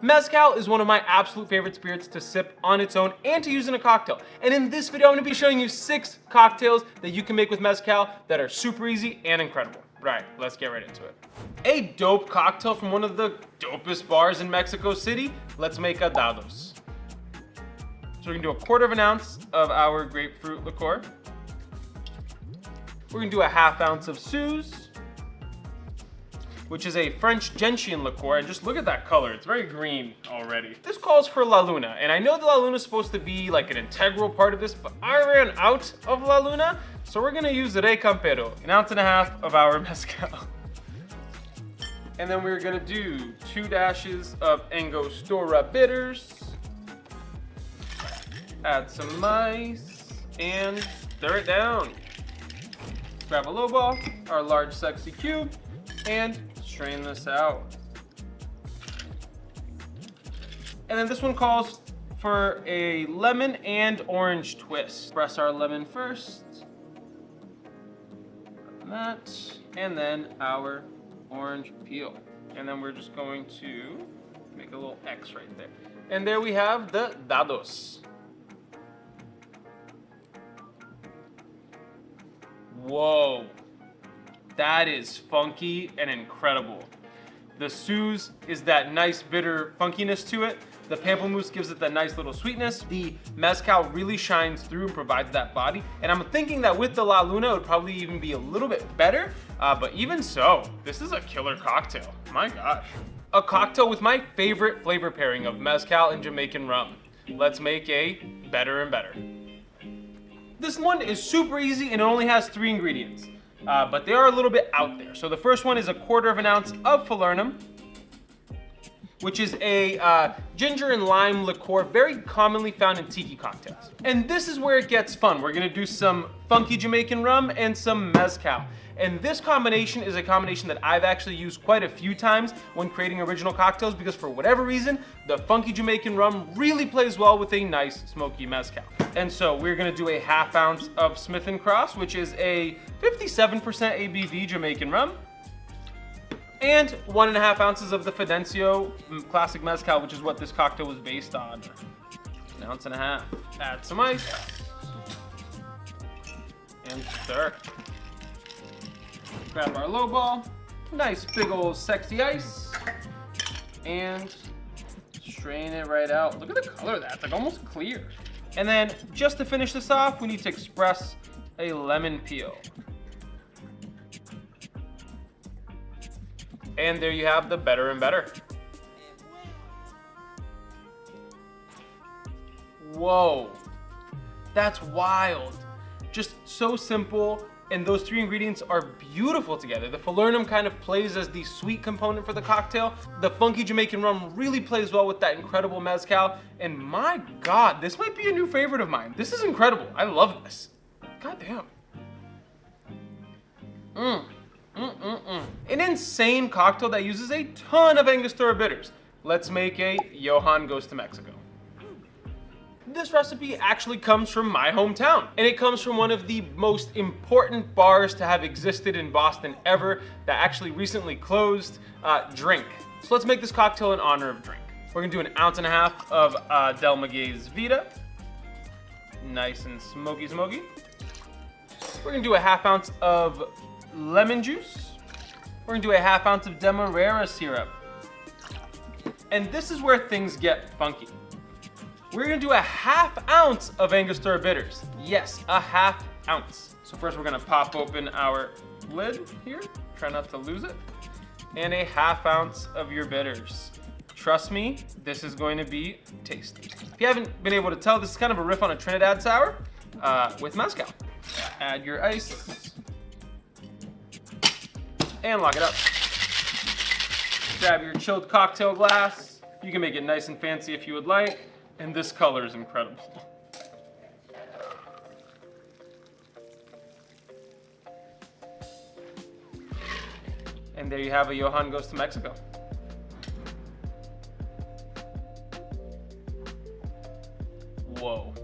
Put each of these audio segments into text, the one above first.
Mezcal is one of my absolute favorite spirits to sip on its own and to use in a cocktail. And in this video, I'm gonna be showing you 6 cocktails that you can make with Mezcal that are super easy and incredible. Right, let's get right into it. A dope cocktail from one of the dopest bars in Mexico City. Let's make a dados. So we're gonna do a 1/4 ounce of our grapefruit liqueur. We're gonna do a 1/2 ounce of Suze, which is a French gentian liqueur, and just look at that color, it's very green already. This calls for La Luna, and I know the La Luna is supposed to be like an integral part of this, but I ran out of La Luna, so we're gonna use Rey Campero, 1.5 ounces of our mezcal. And then we're gonna do 2 dashes of Angostura bitters, add some ice, and stir it down. Grab a low ball, our large sexy cube, and strain this out. And then this one calls for a lemon and orange twist. Press our lemon first, that, and then our orange peel. And then we're just going to make a little X right there. And there we have the dados. Whoa. That is funky and incredible. The Suze is that nice bitter funkiness to it. The pamplemousse gives it that nice little sweetness. The mezcal really shines through and provides that body. And I'm thinking that with the La Luna, it would probably even be a little bit better. But even so, this is a killer cocktail. My gosh. A cocktail with my favorite flavor pairing of mezcal and Jamaican rum. Let's make a better and better. This one is super easy and it only has 3 ingredients. But they are a little bit out there. So the first one is a 1/4 ounce of falernum, which is a ginger and lime liqueur very commonly found in tiki cocktails. And this is where it gets fun. We're gonna do some funky Jamaican rum and some mezcal. And this combination is a combination that I've actually used quite a few times when creating original cocktails because for whatever reason, the funky Jamaican rum really plays well with a nice smoky mezcal. And so we're gonna do a 1/2 ounce of Smith & Cross, which is a 57% ABV Jamaican rum, and 1.5 ounces of the Fidencio Classic Mezcal, which is what this cocktail was based on. 1.5 ounces. Add some ice, and stir. Grab our low ball, nice big old sexy ice, and strain it right out. Look at the color of that, it's like almost clear. And then just to finish this off, we need to express a lemon peel. And there you have the better and better. Whoa, that's wild. Just so simple. And those 3 ingredients are beautiful together. The falernum kind of plays as the sweet component for the cocktail. The funky Jamaican rum really plays well with that incredible mezcal. And my God, this might be a new favorite of mine. This is incredible. I love this. God damn. An insane cocktail that uses a ton of Angostura bitters. Let's make a Johan Goes to Mexico. This recipe actually comes from my hometown, and it comes from one of the most important bars to have existed in Boston ever that actually recently closed, Drink. So let's make this cocktail in honor of Drink. We're gonna do 1.5 ounces of Del Maguey's Vida. Nice and smoky. We're gonna do a 1/2 ounce of lemon juice. We're gonna do a 1/2 ounce of Demerara syrup. And this is where things get funky. We're gonna do a 1/2 ounce of Angostura bitters. Yes, a 1/2 ounce. So first we're gonna pop open our lid here. Try not to lose it. And a 1/2 ounce of your bitters. Trust me, this is going to be tasty. If you haven't been able to tell, this is kind of a riff on a Trinidad sour with mezcal. Add your ice. And lock it up. Grab your chilled cocktail glass. You can make it nice and fancy if you would like. And this color is incredible. And there you have a Johan Goes to Mexico. Whoa.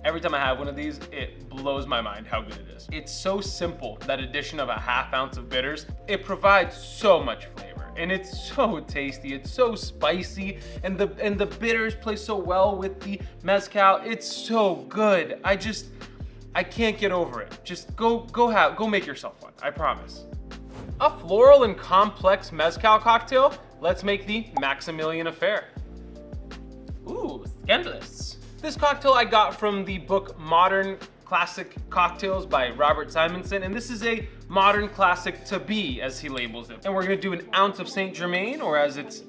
Every time I have one of these, it blows my mind how good it is. It's so simple, that addition of a 1/2 ounce of bitters, it provides so much flavor. and it's so tasty. It's so spicy, and the bitters play so well with the mezcal. It's so good. I can't get over it. Just go make yourself one, I promise. A floral and complex mezcal cocktail. Let's make the Maximillian Affair. Ooh, scandalous. This cocktail I got from the book Modern Classic Cocktails by Robert Simonson, and this is a modern classic to be, as he labels it. And we're gonna do an ounce of Saint Germain, or as it's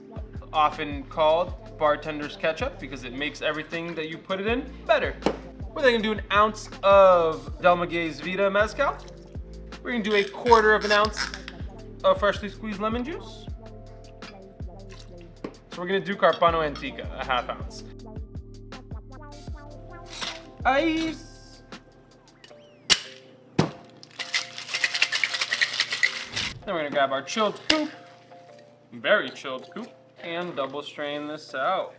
often called, bartender's ketchup, because it makes everything that you put it in better. We're then gonna do an ounce of Del Maguey's Vida Mezcal. We're gonna do a 1/4 ounce of freshly squeezed lemon juice. So we're gonna do Carpano Antica, a 1/2 ounce. Ice. Then we're gonna grab our chilled coupe, very chilled coupe, and double strain this out.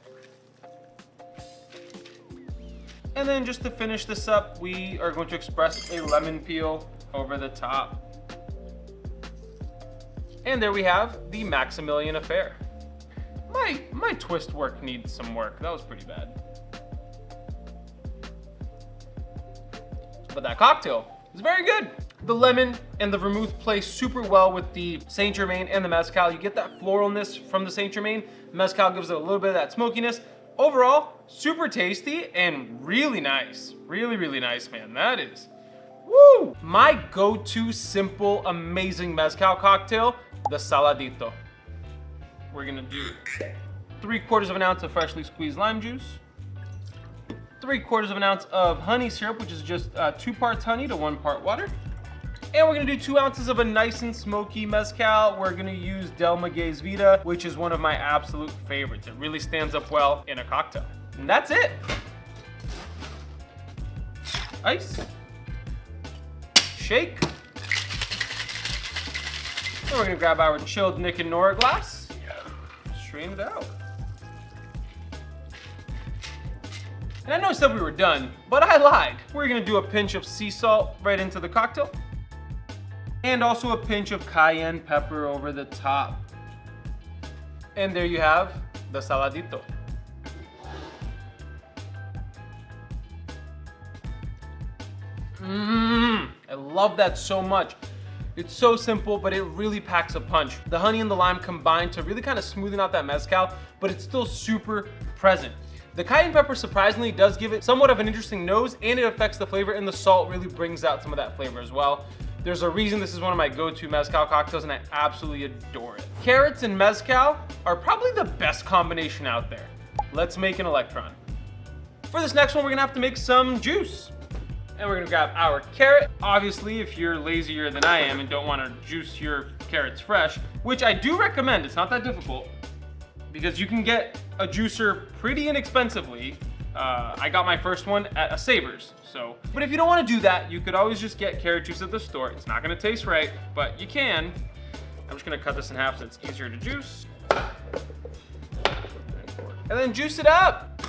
And then just to finish this up, we are going to express a lemon peel over the top. And there we have the Maximillian Affair. My twist work needs some work. That was pretty bad. But that cocktail is very good. The lemon and the vermouth play super well with the Saint Germain and the mezcal. You get that floralness from the Saint Germain. Mezcal gives it a little bit of that smokiness. Overall, super tasty and really nice. Really, really nice, man. That is, woo! My go-to simple, amazing mezcal cocktail, the Saladito. We're gonna do 3/4 ounce of freshly squeezed lime juice, 3/4 ounce of honey syrup, which is just 2 parts honey to 1 part water. And we're gonna do 2 ounces of a nice and smoky mezcal. We're gonna use Del Maguey's Vida, which is one of my absolute favorites. It really stands up well in a cocktail. And that's it. Ice. Shake. And we're gonna grab our chilled Nick and Nora glass. Strain it out. And I know I said we were done, but I lied. We're gonna do a pinch of sea salt right into the cocktail. And also a pinch of cayenne pepper over the top. And there you have the Saladito. I love that so much. It's so simple, but it really packs a punch. The honey and the lime combine to really kind of smoothen out that mezcal, but it's still super present. The cayenne pepper surprisingly does give it somewhat of an interesting nose, and it affects the flavor, and the salt really brings out some of that flavor as well. There's a reason this is one of my go-to mezcal cocktails, and I absolutely adore it. Carrots and mezcal are probably the best combination out there. Let's make an Electron. For this next one, we're gonna have to make some juice. And we're gonna grab our carrot. Obviously, if you're lazier than I am and don't wanna juice your carrots fresh, which I do recommend, it's not that difficult, because you can get a juicer pretty inexpensively. I got my first one at a Savers, so. But if you don't wanna do that, you could always just get carrot juice at the store. It's not gonna taste right, but you can. I'm just gonna cut this in half so it's easier to juice. And then juice it up.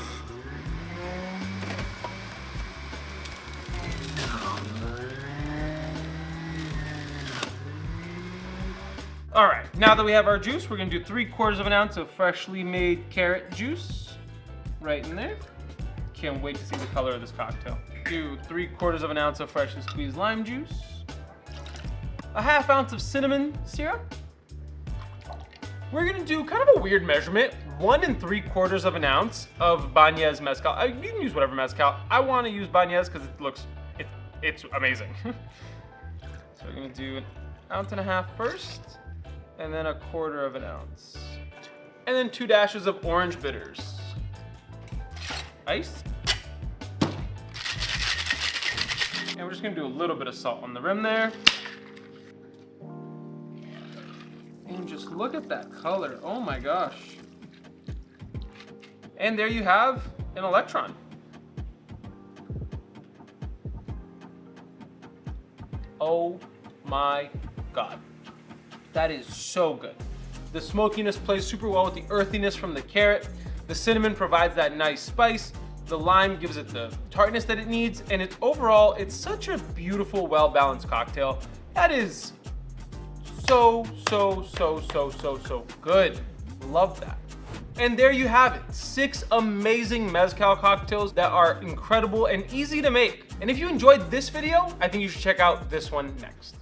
All right, now that we have our juice, we're gonna do 3/4 ounce of freshly made carrot juice right in there. Can't wait to see the color of this cocktail. Do 3/4 ounce of freshly squeezed lime juice, a 1/2 ounce of cinnamon syrup. We're gonna do kind of a weird measurement, 1 3/4 ounce of Banez Mezcal. You can use whatever mezcal. I wanna use Banez because it's amazing. So we're gonna do 1.5 ounces first, and then 1/4 ounce. And then 2 dashes of orange bitters. Ice. And we're just gonna do a little bit of salt on the rim there. And just look at that color, oh my gosh. And there you have an Electron. Oh my God. That is so good. The smokiness plays super well with the earthiness from the carrot. The cinnamon provides that nice spice. The lime gives it the tartness that it needs. And it's overall, it's such a beautiful, well-balanced cocktail. That is so good. Love that. And there you have it, 6 amazing Mezcal cocktails that are incredible and easy to make. And if you enjoyed this video, I think you should check out this one next.